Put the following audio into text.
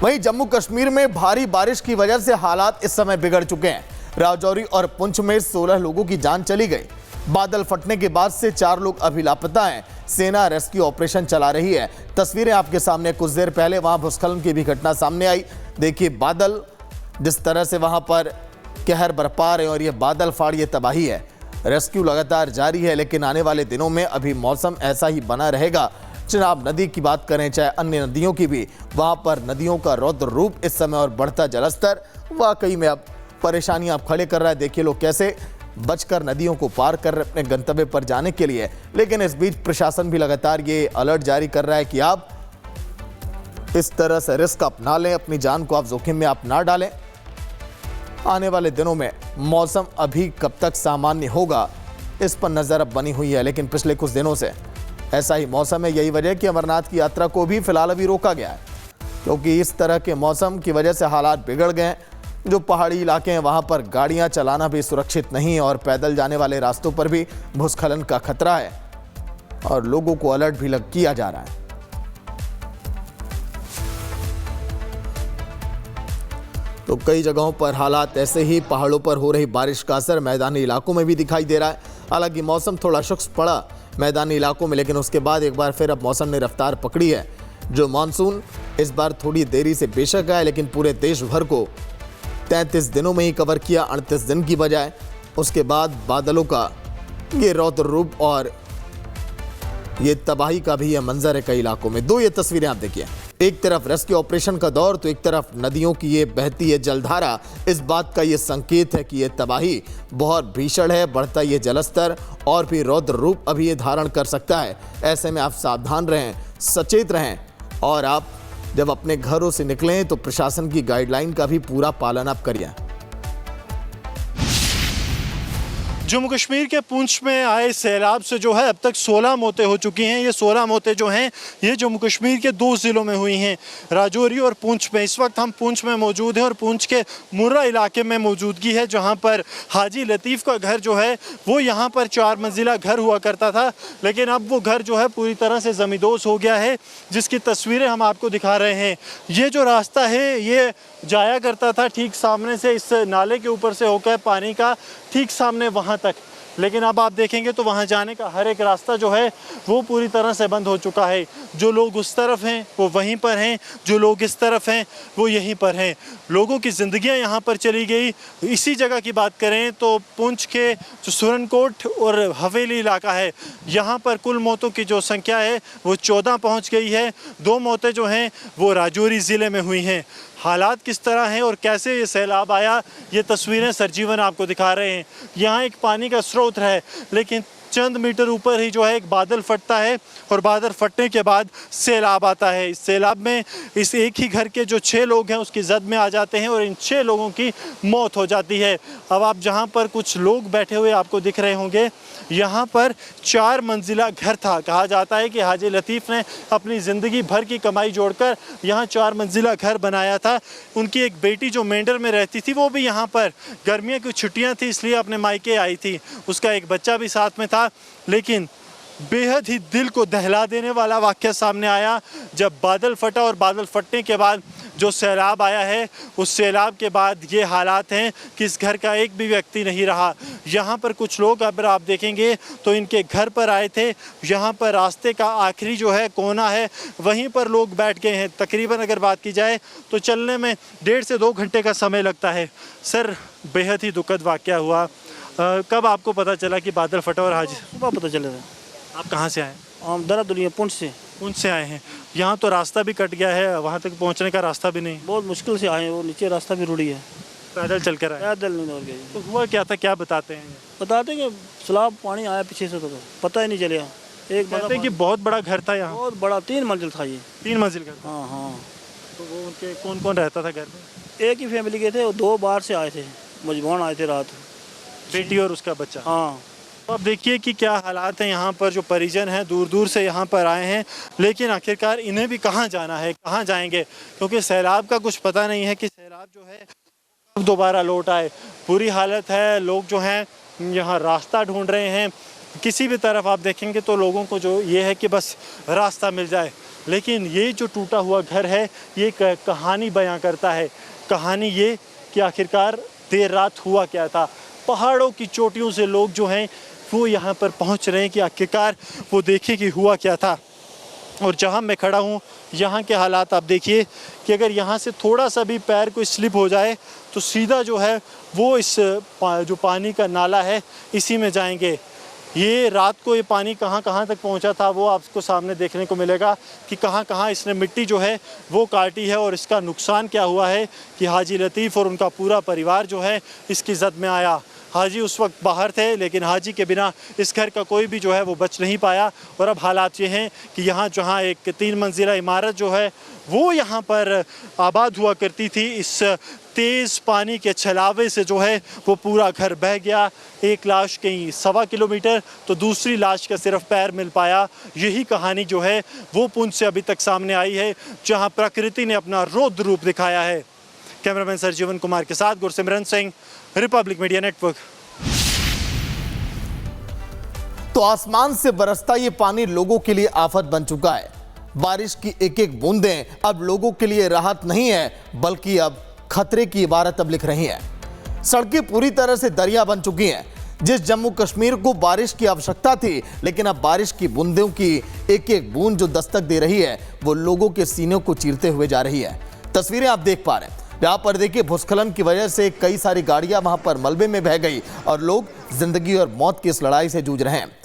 वहीं जम्मू कश्मीर में भारी बारिश की वजह से हालात इस समय बिगड़ चुके हैं। राजौरी और पुंछ में 16 लोगों की जान चली गई। बादल फटने के बाद से 4 लोग अभी लापता हैं। सेना रेस्क्यू ऑपरेशन चला रही है। तस्वीरें आपके सामने। कुछ देर पहले वहां भूस्खलन की भी घटना सामने आई। देखिए बादल जिस तरह से वहां पर कहर बरपा रहे हैं और ये बादल फाड़ ये तबाही है। रेस्क्यू लगातार जारी है, लेकिन आने वाले दिनों में अभी मौसम ऐसा ही बना रहेगा। चिनाब नदी की बात करें चाहे अन्य नदियों की भी, वहां पर नदियों का रौद्र रूप इस समय और बढ़ता जलस्तर वाकई में अब परेशानियां आप खड़े कर रहा है। देखिए लोग कैसे बचकर नदियों को पार कर रहे अपने गंतव्य पर जाने के लिए। लेकिन इस बीच प्रशासन भी लगातार ये अलर्ट जारी कर रहा है कि आप इस तरह से रिस्क अपना लें, अपनी जान को आप जोखिम में आप ना डालें। आने वाले दिनों में मौसम अभी कब तक सामान्य होगा इस पर नजर अब बनी हुई है, लेकिन पिछले कुछ दिनों से ऐसा ही मौसम है। यही वजह है कि अमरनाथ की यात्रा को भी फिलहाल अभी रोका गया है, क्योंकि इस तरह के मौसम की वजह से हालात बिगड़ गए हैं। जो पहाड़ी इलाके हैं वहां पर गाड़ियां चलाना भी सुरक्षित नहीं है और पैदल जाने वाले रास्तों पर भी भूस्खलन का खतरा है और लोगों को अलर्ट भी किया जा रहा है। तो कई जगहों पर हालात ऐसे ही, पहाड़ों पर हो रही बारिश का असर मैदानी इलाकों में भी दिखाई दे रहा है। हालांकि मौसम थोड़ा शुष्क पड़ा मैदानी इलाकों में, लेकिन उसके बाद एक बार फिर अब मौसम ने रफ्तार पकड़ी है। जो मानसून इस बार थोड़ी देरी से बेशक आया, लेकिन पूरे देश भर को 33 दिनों में ही कवर किया, 38 दिन की बजाय। उसके बाद बादलों का ये रौद्र रूप और ये तबाही का भी यह मंजर है कई इलाकों में। दो ये तस्वीरें आप देखिए, एक तरफ रेस्क्यू ऑपरेशन का दौर तो एक तरफ नदियों की ये बहती है जलधारा। इस बात का ये संकेत है कि ये तबाही बहुत भीषण है। बढ़ता ये जलस्तर और भी रौद्र रूप अभी ये धारण कर सकता है। ऐसे में आप सावधान रहें, सचेत रहें और आप जब अपने घरों से निकलें तो प्रशासन की गाइडलाइन का भी पूरा पालन आप करिए। जम्मू कश्मीर के पुंछ में आए सैलाब से जो है अब तक 16 मौतें हो चुकी हैं। ये 16 मौतें जो हैं ये जम्मू कश्मीर के 2 ज़िलों में हुई हैं, राजौरी और पुंछ में। इस वक्त हम पुंछ में मौजूद हैं और पुंछ के मुर्रा इलाके में मौजूदगी है, जहां पर हाजी लतीफ़ का घर जो है वो यहाँ पर 4 मंजिला घर हुआ करता था, लेकिन अब वो घर जो है पूरी तरह से ज़मींदोज़ हो गया है, जिसकी तस्वीरें हम आपको दिखा रहे हैं। ये जो रास्ता है ये जाया करता था ठीक सामने से, इस नाले के ऊपर से होकर पानी का ठीक सामने वहाँ तक, लेकिन अब आप देखेंगे तो वहाँ जाने का हर एक रास्ता जो है वो पूरी तरह से बंद हो चुका है। जो लोग उस तरफ हैं वो वहीं पर हैं, जो लोग इस तरफ हैं वो यहीं पर हैं। लोगों की ज़िंदगियाँ यहाँ पर चली गई। इसी जगह की बात करें तो पुंछ के जो सुरनकोट और हवेली इलाका है, यहाँ पर कुल मौतों की जो संख्या है वो 14 पहुँच गई है। 2 मौतें जो हैं वो राजौरी ज़िले में हुई हैं। हालात किस तरह हैं और कैसे ये सैलाब आया, ये तस्वीरें सरजीवन आपको दिखा रहे हैं। यहाँ एक पानी का स्रोत है, लेकिन चंद मीटर ऊपर ही जो है एक बादल फटता है और बादल फटने के बाद सैलाब आता है। इस सैलाब में इस एक ही घर के जो 6 लोग हैं उसकी जद में आ जाते हैं और इन 6 लोगों की मौत हो जाती है। अब आप जहाँ पर कुछ लोग बैठे हुए आपको दिख रहे होंगे, यहाँ पर 4 मंजिला घर था। कहा जाता है कि हाजी लतीफ़ ने अपनी ज़िंदगी भर की कमाई जोड़कर यहाँ 4 मंजिला घर बनाया था। उनकी एक बेटी जो मेंढर में रहती थी वो भी यहाँ पर, गर्मियों की छुट्टियाँ थी इसलिए अपने मायके आई थी। उसका एक बच्चा भी साथ में था। लेकिन बेहद ही दिल को दहला देने वाला वाक़या सामने आया जब बादल फटा और बादल फटने के बाद जो सैलाब आया है, उस सैलाब के बाद ये हालात हैं कि इस घर का एक भी व्यक्ति नहीं रहा। यहाँ पर कुछ लोग अगर आप देखेंगे तो इनके घर पर आए थे। यहाँ पर रास्ते का आखिरी जो है कोना है वहीं पर लोग बैठ गए हैं। तकरीबन अगर बात की जाए तो चलने में 1.5 से 2 घंटे का समय लगता है। सर, बेहद ही दुखद वाक़या हुआ। कब आपको पता चला कि बादल फटा और हाजी? सुबह पता चला था। आप कहाँ से आए? हम देहरादून पुंछ से। पुंछ से आए हैं। यहाँ तो रास्ता भी कट गया है, वहाँ तक पहुँचने का रास्ता भी नहीं। बहुत मुश्किल से आए, वो नीचे रास्ता भी रुड़ी है। पैदल चल कर आए? पैदल नहीं दौड़ गए। तो हुआ क्या था, क्या बताते हैं? बताते कि सैलाब पानी आया पीछे से, तो पता ही नहीं चलिया। एक कहते हैं कि बहुत बड़ा घर था यहाँ। बहुत बड़ा 3 मंजिल था ये। 3 मंजिल घर? हाँ हाँ। तो वो उनके कौन कौन रहता था घर में? एक ही फैमिली के थे, वो 2 बार से आए थे, मजबूरन आए थे रात। बेटी और उसका बच्चा? हाँ। तो अब देखिए कि क्या हालात हैं यहाँ पर। जो परिजन हैं दूर दूर से यहाँ पर आए हैं, लेकिन आखिरकार इन्हें भी कहाँ जाना है, कहाँ जाएंगे, क्योंकि सैलाब का कुछ पता नहीं है कि सैलाब जो है कब दोबारा लौट आए। बुरी हालत है। लोग जो हैं यहाँ रास्ता ढूंढ रहे हैं। किसी भी तरफ आप देखेंगे तो लोगों को जो ये है कि बस रास्ता मिल जाए। लेकिन ये जो टूटा हुआ घर है ये कहानी बयां करता है। कहानी ये कि आखिरकार देर रात हुआ क्या था। पहाड़ों की चोटियों से लोग जो हैं वो यहाँ पर पहुँच रहे हैं कि आखिरकार वो देखें कि हुआ क्या था। और जहाँ मैं खड़ा हूँ यहाँ के हालात आप देखिए कि अगर यहाँ से थोड़ा सा भी पैर कोई स्लिप हो जाए तो सीधा जो है वो इस जो पानी का नाला है इसी में जाएंगे। ये रात को ये पानी कहाँ कहाँ तक पहुँचा था वो आपको सामने देखने को मिलेगा कि कहाँ कहाँ इसने मिट्टी जो है वो काटी है और इसका नुकसान क्या हुआ है कि हाजी लतीफ़ और उनका पूरा परिवार जो है इसकी जद में आया। हाजी उस वक्त बाहर थे लेकिन हाजी के बिना इस घर का कोई भी जो है वो बच नहीं पाया। और अब हालात ये हैं कि यहाँ जहाँ एक 3 मंजिला इमारत जो है वो यहाँ पर आबाद हुआ करती थी, इस तेज़ पानी के छलावे से जो है वो पूरा घर बह गया। एक लाश कहीं 1.25 किलोमीटर तो दूसरी लाश का सिर्फ पैर मिल पाया। यही कहानी जो है वो पुंछ से अभी तक सामने आई है जहाँ प्रकृति ने अपना रौद्र रूप दिखाया है। कैमरामैन सरजीवन कुमार के साथ Gursimran Singh, Republic media network. तो आसमान से बरसता ये पानी लोगों के लिए आफत बन चुका है। बारिश की एक एक बूंदें अब लोगों के लिए राहत नहीं है बल्कि अब खतरे की इबारत अब लिख रही हैं। सड़कें पूरी तरह से दरिया बन चुकी हैं। जिस जम्मू कश्मीर को बारिश की आवश्यकता थी लेकिन अब बारिश की बूंदों की एक एक बूंद जो दस्तक दे रही है वो लोगों के सीनों को चीरते हुए जा रही है। तस्वीरें आप देख पा रहे हैं। यहाँ पर देखिए भूस्खलन की वजह से कई सारी गाड़ियां वहां पर मलबे में बह गई और लोग जिंदगी और मौत की इस लड़ाई से जूझ रहे हैं।